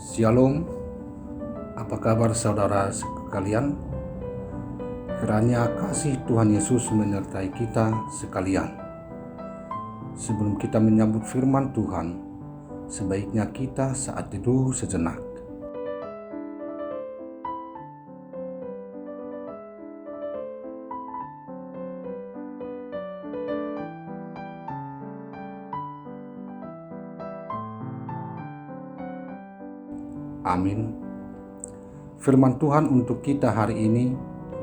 Shalom, apa kabar saudara sekalian? Kiranya kasih Tuhan Yesus menyertai kita sekalian. Sebelum kita menyambut firman Tuhan, sebaiknya kita saat teduh sejenak. Amin. Firman Tuhan untuk kita hari ini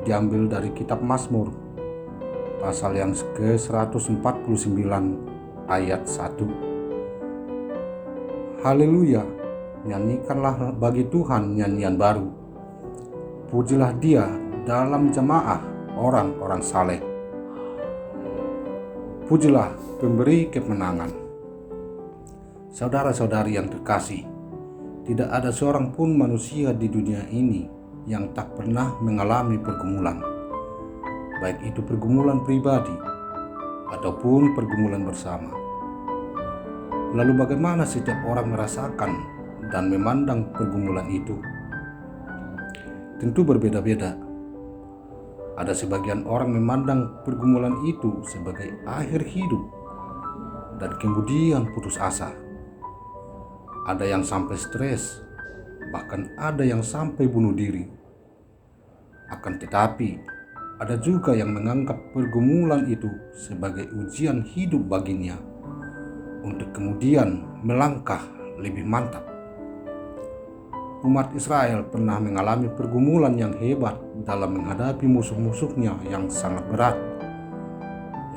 diambil dari kitab Mazmur, pasal yang ke-149 ayat 1. Haleluya, nyanyikanlah bagi Tuhan nyanyian baru. Pujilah Dia dalam jemaah orang-orang saleh. Pujilah pemberi kemenangan. Saudara-saudari yang terkasih, tidak ada seorang pun manusia di dunia ini yang tak pernah mengalami pergumulan, baik itu pergumulan pribadi ataupun pergumulan bersama. Lalu bagaimana setiap orang merasakan dan memandang pergumulan itu? Tentu berbeda-beda. Ada sebagian orang memandang pergumulan itu sebagai akhir hidup dan kemudian putus asa. Ada yang sampai stres, bahkan ada yang sampai bunuh diri. Akan tetapi, ada juga yang menganggap pergumulan itu sebagai ujian hidup baginya, untuk kemudian melangkah lebih mantap. Umat Israel pernah mengalami pergumulan yang hebat dalam menghadapi musuh-musuhnya yang sangat berat,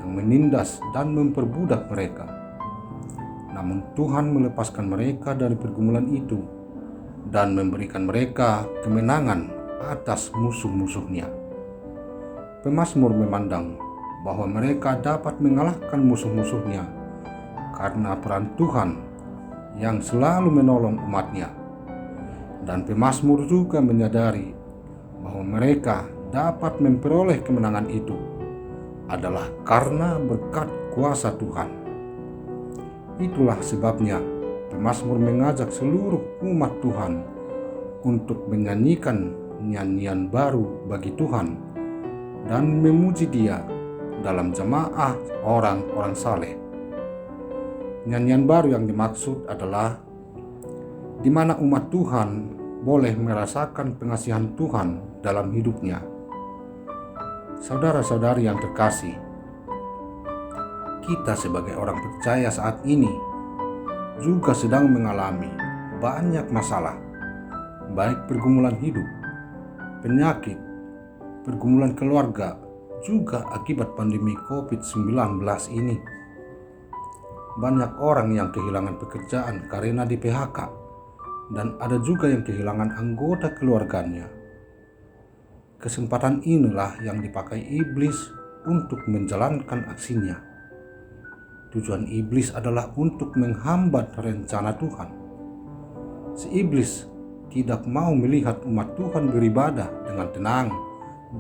yang menindas dan memperbudak mereka. Namun Tuhan melepaskan mereka dari pergumulan itu dan memberikan mereka kemenangan atas musuh-musuhnya. Pemazmur memandang bahwa mereka dapat mengalahkan musuh-musuhnya karena peran Tuhan yang selalu menolong umatnya. Dan pemazmur juga menyadari bahwa mereka dapat memperoleh kemenangan itu adalah karena berkat kuasa Tuhan. Itulah sebabnya pemazmur mengajak seluruh umat Tuhan untuk menyanyikan nyanyian baru bagi Tuhan dan memuji Dia dalam jemaah orang-orang saleh. Nyanyian baru yang dimaksud adalah di mana umat Tuhan boleh merasakan pengasihan Tuhan dalam hidupnya. Saudara-saudari yang terkasih, kita sebagai orang percaya saat ini juga sedang mengalami banyak masalah, baik pergumulan hidup, penyakit, pergumulan keluarga, juga akibat pandemi COVID-19 ini. Banyak orang yang kehilangan pekerjaan karena di PHK, dan ada juga yang kehilangan anggota keluarganya. Kesempatan inilah yang dipakai iblis untuk menjalankan aksinya. Tujuan iblis adalah untuk menghambat rencana Tuhan. Si iblis tidak mau melihat umat Tuhan beribadah dengan tenang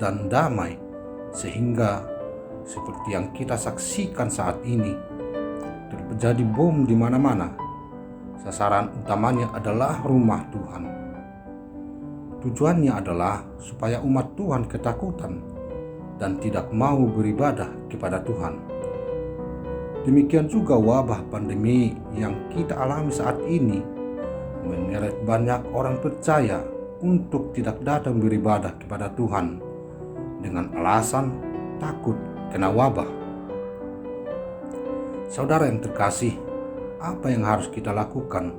dan damai, sehingga seperti yang kita saksikan saat ini, terjadi bom di mana-mana. Sasaran utamanya adalah rumah Tuhan. Tujuannya adalah supaya umat Tuhan ketakutan dan tidak mau beribadah kepada Tuhan. Demikian juga wabah pandemi yang kita alami saat ini menyeret banyak orang percaya untuk tidak datang beribadah kepada Tuhan dengan alasan takut kena wabah. Saudara yang terkasih, apa yang harus kita lakukan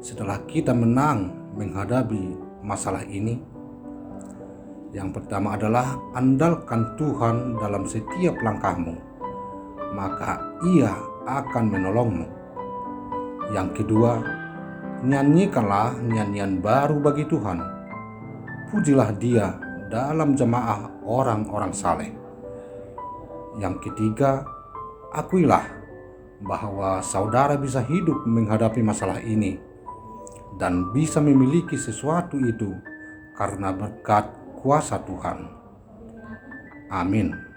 setelah kita menang menghadapi masalah ini? Yang pertama adalah andalkan Tuhan dalam setiap langkahmu, maka Ia akan menolongmu. Yang kedua, nyanyikanlah nyanyian baru bagi Tuhan. Pujilah Dia dalam jemaah orang-orang saleh. Yang ketiga, akuilah bahwa saudara bisa hidup menghadapi masalah ini dan bisa memiliki sesuatu itu karena berkat kuasa Tuhan. Amin.